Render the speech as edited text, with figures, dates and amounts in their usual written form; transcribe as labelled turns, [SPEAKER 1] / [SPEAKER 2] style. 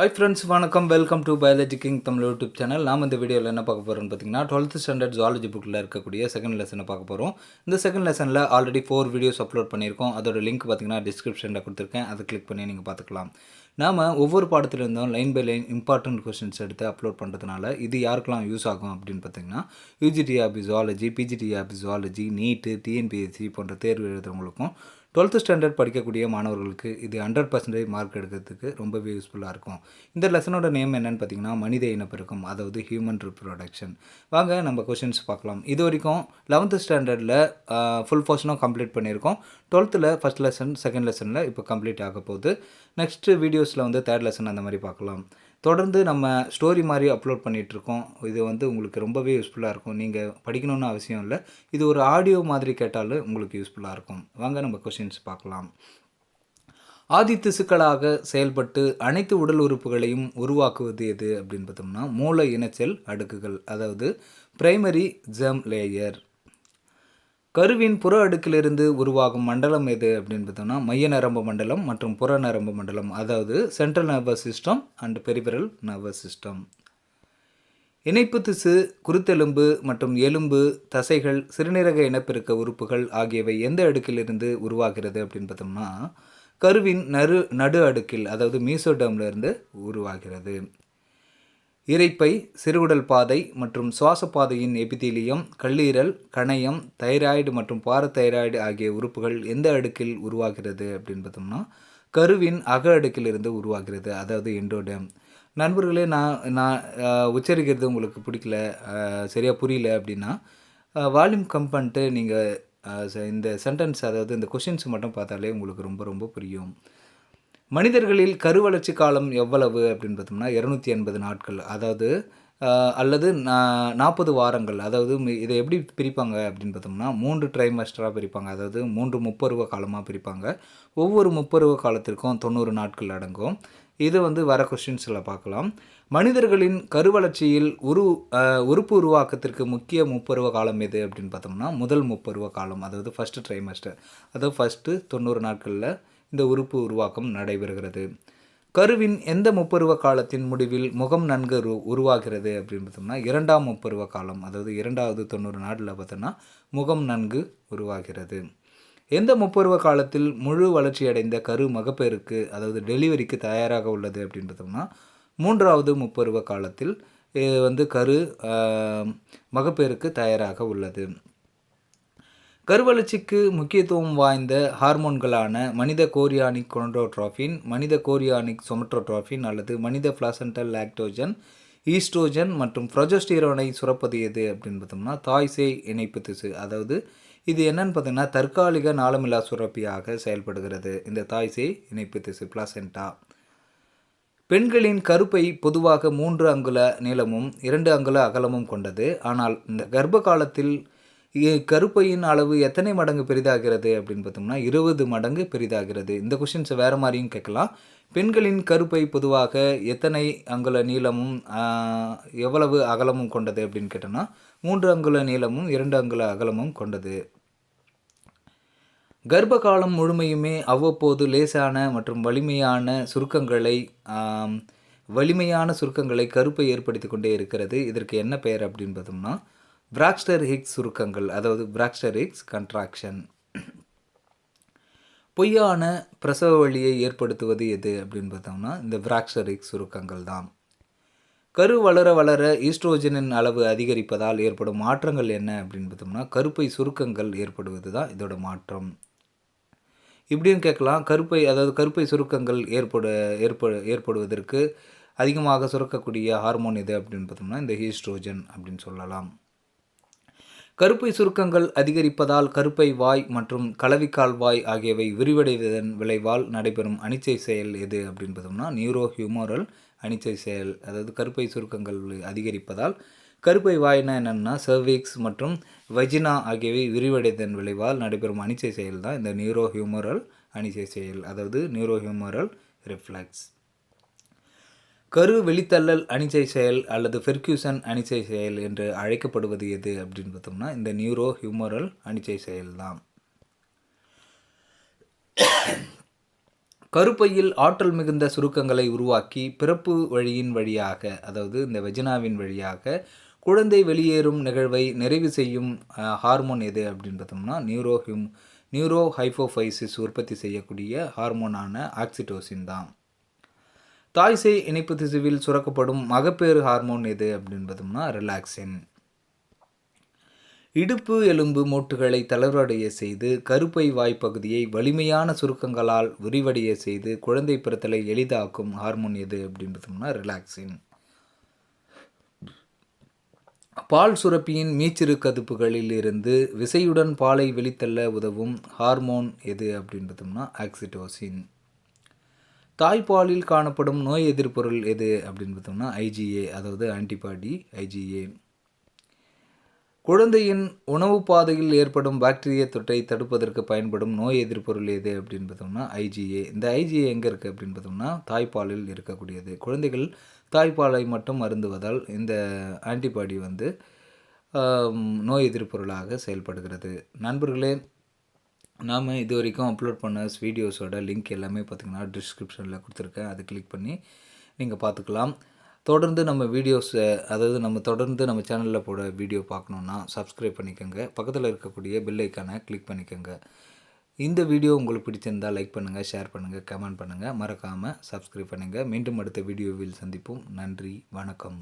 [SPEAKER 1] Hi friends, வணக்கம். Welcome to biology king Tamil YouTube channel. நாம் இந்த வீடியோவில் என்ன பார்க்க போகிறோம்னு பார்த்தீங்கன்னா, 12th ஸ்டாண்டர்ட் ஜுவாலஜி புக்கில் இருக்கக்கூடிய செகண்ட் லெசனை பார்க்க போகிறோம். இந்த செகண்ட் லெசனில் ஆல்ரெடி 4 வீடியோஸ் அப்லோட் பண்ணியிருக்கோம். அதோட லிங்க் பார்த்தீங்கன்னா டிஸ்கிரிப்ஷனில் கொடுத்துருக்கேன். அதை கிளிக் பண்ணி நீங்கள் பார்த்துக்கலாம். நாம் ஒவ்வொரு பாடத்திலிருந்தும் line by line important questions எடுத்து அப்லோட் பண்ணுறதுனால இது யாருக்கெல்லாம் யூஸ் ஆகும் அப்படின்னு பார்த்தீங்கன்னா, UGTRB zoology, PGTRB zoology, NEET, TNPSC போன்ற தேர்வு எழுதுறவங்களுக்கும் 12th ஸ்டாண்டர்ட் படிக்கக்கூடிய மாணவர்களுக்கு இது 100% மார்க் எடுக்கிறதுக்கு ரொம்பவே யூஸ்ஃபுல்லாக இருக்கும். இந்த லெசனோட நேம் என்னன்னு பார்த்தீங்கன்னா, மனித இனப்பெருக்கம், அதாவது ஹியூமன் ரிப்ரொடக்ஷன். வாங்க நம்ம கொஷின்ஸ் பார்க்கலாம். இது வரைக்கும் 11th ஸ்டாண்டர்டில் ஃபுல் போர்ஷனும் கம்ப்ளீட் பண்ணியிருக்கோம். 12th ஃபஸ்ட் லெசன், செகண்ட் லெசனில் இப்போ கம்ப்ளீட் ஆக போகுது. நெக்ஸ்ட்டு வீடியோஸில் வந்து தேர்ட் லெசன் அந்த மாதிரி பார்க்கலாம். தொடர்ந்து நம்ம ஸ்டோரி மாதிரி அப்லோட் பண்ணிகிட்ருக்கோம். இது வந்து உங்களுக்கு ரொம்பவே யூஸ்ஃபுல்லாக இருக்கும். நீங்கள் படிக்கணும்னு அவசியம் இல்லை. இது ஒரு ஆடியோ மாதிரி கேட்டாலும் உங்களுக்கு யூஸ்ஃபுல்லாக இருக்கும். வாங்க நம்ம கொஷின்ஸ் பார்க்கலாம். ஆதி திசுக்களாக செயல்பட்டு அனைத்து உடல் உறுப்புகளையும் உருவாக்குவது எது அப்படின்னு பார்த்தோம்னா, மூல இனச்செல் அடுக்குகள், அதாவது பிரைமரி ஜெர்ம் லேயர். கருவின் புற அடுக்கிலிருந்து உருவாகும் மண்டலம் எது அப்படின்னு பார்த்தோம்னா, மைய நரம்பு மண்டலம் மற்றும் புற நரம்பு மண்டலம், அதாவது central nervous system and peripheral nervous system. இணைப்பு திசு, குருத்தெலும்பு மற்றும் எலும்பு, தசைகள், சிறுநீரக இனப்பெருக்க உறுப்புகள் ஆகியவை எந்த அடுக்கிலிருந்து உருவாகிறது அப்படின்னு பார்த்தோம்னா, கருவின் நடு அடுக்கில், அதாவது மீசோடர்மிலிருந்து உருவாகிறது. இரைப்பை, சிறுகுடல் பாதை மற்றும் சுவாச பாதையின் எபிதீலியம், கல்லீரல், கணையம், தைராய்டு மற்றும் பாரதைராய்டு ஆகிய உறுப்புகள் எந்த அடுக்கில் உருவாகிறது அப்படின்னு பார்த்தோம்னா, கருவின் அக அடுக்கிலிருந்து உருவாகிறது, அதாவது எண்டோடேம். நண்பர்களே, நான் உச்சரிக்கிறது உங்களுக்கு பிடிக்கல, சரியாக புரியல அப்படின்னா வால்யூம் கம் பண்ணிட்டு நீங்கள் இந்த சென்டென்ஸ், அதாவது இந்த கொஷின்ஸ் மட்டும் பார்த்தாலே உங்களுக்கு ரொம்ப ரொம்ப புரியும். மனிதர்களில் கருவளர்ச்சி காலம் எவ்வளவு அப்படின்னு பார்த்தோம்னா 280 நாட்கள், அதாவது அல்லது 40 வாரங்கள். அதாவது இதை எப்படி பிரிப்பாங்க அப்படின்னு பார்த்தோம்னா, 3 ட்ரைமஸ்டராக பிரிப்பாங்க, அதாவது 3 முப்பருவ காலமாக பிரிப்பாங்க. ஒவ்வொரு முப்பருவ காலத்திற்கும் 90 நாட்கள் அடங்கும். இது வந்து வர கொஸ்டின்ஸில் பார்க்கலாம். மனிதர்களின் கருவளர்ச்சியில் உறுப்பு உருவாக்கத்திற்கு முக்கிய முப்பருவ காலம் எது அப்படின்னு பார்த்தோம்னா, முதல் முப்பருவ காலம், அதாவது ஃபஸ்ட்டு ட்ரைமஸ்டர், அதாவது ஃபஸ்ட்டு 90 நாட்களில் இந்த உறுப்பு உருவாக்கம் நடைபெறுகிறது. கருவின் எந்த முப்பருவ காலத்தின் முடிவில் முகம் நன்கு உருவாகிறது அப்படின்னு பார்த்தோம்னா, 2ஆம் முப்பருவ காலம், அதாவது 2வது 90 நாளில் பார்த்தோம்னா முகம் நன்கு உருவாகிறது. எந்த முப்பருவ காலத்தில் முழு வளர்ச்சியடைந்த கரு மகப்பேறுக்கு, அதாவது டெலிவரிக்கு தயாராக உள்ளது அப்படின்னு பார்த்தோம்னா, 3வது முப்பருவ காலத்தில் வந்து கரு மகப்பேறுக்கு தயாராக உள்ளது. கருவளர்ச்சிக்கு முக்கியத்துவம் வாய்ந்த ஹார்மோன்களான மனித கோரியானிக் கொனடோட்ரோபின், மனித கோரியானிக் சொமட்டோட்ரோபின் அல்லது மனித பிளாசென்டல் லாக்டோஜன், ஈஸ்ட்ரோஜன் மற்றும் ப்ரொஜெஸ்டிரோனை சுரப்பது எது அப்படின்னு பார்த்தோம்னா, தாய்சேய் இணைப்பு திசு. அதாவது இது என்னன்னு பார்த்தீங்கன்னா, தற்காலிக நாளமில்லா சுரப்பியாக செயல்படுகிறது இந்த தாய்சேய் இணைப்பு திசு, பிளாசென்டா. பெண்களின் கருப்பை பொதுவாக 3 அங்குல நீளமும் 2 அங்குல அகலமும் கொண்டது. ஆனால் இந்த கர்ப்ப காலத்தில் கருப்பையின் அளவு எத்தனை மடங்கு பெரிதாகிறது அப்படின்னு பார்த்தோம்னா, 20 மடங்கு பெரிதாகிறது. இந்த கொஷின்ஸை வேறு மாதிரியும் கேட்கலாம். பெண்களின் கருப்பை பொதுவாக எத்தனை அங்குல நீளமும் எவ்வளவு அகலமும் கொண்டது அப்படின்னு கேட்டோம்னா, 3 அங்குல நீளமும் 2 அங்குல அகலமும் கொண்டது. கர்ப்ப காலம் முழுமையுமே அவ்வப்போது லேசான மற்றும் வலிமையான சுருக்கங்களை கருப்பை ஏற்படுத்தி கொண்டே இருக்கிறது. இதற்கு என்ன பெயர் அப்படின்னு பார்த்தோம்னா, பிராக்ஸ்டர் ஹிக்ஸ் சுருக்கங்கள், அதாவது பிராக்ஸ்டர் ஹிக்ஸ் கன்ட்ராக்ஷன். பொய்யான பிரசவ வலியை ஏற்படுத்துவது எது அப்படின்னு பார்த்தோம்னா, இந்த பிராக்ஸ்டர் ஹிக்ஸ் சுருக்கங்கள் தான். கரு வளர வளர ஈஸ்ட்ரோஜனின் அளவு அதிகரிப்பதால் ஏற்படும் மாற்றங்கள் என்ன அப்படின்னு பார்த்தோம்னா, கருப்பை சுருக்கங்கள் ஏற்படுவது தான் இதோட மாற்றம். இப்படியும் கேட்கலாம். கருப்பை சுருக்கங்கள் ஏற்படுவதற்கு அதிகமாக சுரக்கக்கூடிய ஹார்மோன் எது அப்படின்னு பார்த்தோம்னா, இந்த ஈஸ்ட்ரோஜன் அப்படின்னு சொல்லலாம். கருப்பை சுருக்கங்கள் அதிகரிப்பதால் கருப்பை வாய் மற்றும் கலவிக்கால் வாய் ஆகியவை விரிவடைவதன் விளைவால் நடைபெறும் அனிச்சை செயல் எது அப்படின்னு பார்த்தோம்னா, நியூரோஹியூமரல் அனிச்சை செயல். அதாவது கருப்பை சுருக்கங்கள் அதிகரிப்பதால் கருப்பை வாய்னா என்னென்னா, சர்விக்ஸ் மற்றும் வஜினா ஆகியவை விரிவடைவதன் விளைவால் நடைபெறும் அனிச்சை செயல் தான் இந்த நியூரோஹியூமரல் அனிச்சை செயல், அதாவது நியூரோஹியூமரல் ரிஃப்ளெக்ஸ். கரு வெளித்தள்ளல் அனிச்சை செயல் அல்லது பெர்க்யூசன் அனிச்சை செயல் என்று அழைக்கப்படுவது எது அப்படின்னு பார்த்தோம்னா, இந்த நியூரோஹியூமரல் அனிச்சை செயல் தான். கருப்பையில் ஆற்றல் மிகுந்த சுருக்கங்களை உருவாக்கி பிறப்பு வழியின் வழியாக, அதாவது இந்த வெஜினாவின் வழியாக குழந்தை வெளியேறும் நிகழ்வை நிறைவு செய்யும் ஹார்மோன் எது அப்படின்னு பார்த்தோம்னா நியூரோஹைபோஃபைசிஸ் உற்பத்தி செய்யக்கூடிய ஹார்மோனான ஆக்சிடோசின் தான். தாய்சேய் இணைப்பு திசுவில் சுரக்கப்படும் மகப்பேறு ஹார்மோன் எது அப்படின்னு பார்த்தோம்னா ரிலாக்சின். இடுப்பு எலும்பு மூட்டுகளை தளர்வடைய செய்து கருப்பை வாய்ப்பகுதியை வலிமையான சுருக்கங்களால் விரிவடைய செய்து குழந்தை பிறத்தலை எளிதாக்கும் ஹார்மோன் எது அப்படின்னு பார்த்தோம்னா ரிலாக்சின். பால் சுரப்பியின் மீச்சிறு கதுப்புகளில் இருந்து விசையுடன் பாலை வெளித்தள்ள உதவும் ஹார்மோன் எது அப்படின்னு பார்த்தோம்னா ஆக்சிடோசின். தாய்ப்பாலில் காணப்படும் நோய் எதிர்ப்பொருள் எது அப்படின்னு பார்த்தோம்னா ஐஜிஏ, அதாவது ஆன்டிபாடி ஐஜிஏ. குழந்தையின் உணவு பாதையில் ஏற்படும் பாக்டீரிய தொற்றை தடுப்பதற்கு பயன்படும் நோய் எதிர்ப்பொருள் எது அப்படின்னு பார்த்தோம்னா ஐஜிஏ. இந்த ஐஜிஏ எங்கே இருக்குது அப்படின்னு பார்த்தோம்னா தாய்ப்பாலில் இருக்கக்கூடியது. குழந்தைகள் தாய்ப்பாலை மட்டும் அருந்துவதால் இந்த ஆன்டிபாடி நோய் எதிர்ப்பொருளாக செயல்படுகிறது. நண்பர்களே, நாம் இது வரைக்கும் அப்லோட் பண்ண வீடியோஸோட லிங்க் எல்லாமே பார்த்திங்கன்னா டிஸ்கிரிப்ஷனில் கொடுத்துருக்கேன். அதை கிளிக் பண்ணி நீங்கள் பார்த்துக்கலாம். தொடர்ந்து நம்ம தொடர்ந்து நம்ம சேனலில் போட வீடியோ பார்க்கணுன்னா சப்ஸ்கிரைப் பண்ணிக்கோங்க. பக்கத்தில் இருக்கக்கூடிய பெல் ஐக்கானை கிளிக் பண்ணிக்கோங்க. இந்த வீடியோ உங்களுக்கு பிடிச்சிருந்தால் லைக் பண்ணுங்கள், ஷேர் பண்ணுங்கள், கமெண்ட் பண்ணுங்கள். மறக்காமல் சப்ஸ்கிரைப் பண்ணுங்கள். மீண்டும் அடுத்த வீடியோவில் சந்திப்போம். நன்றி, வணக்கம்.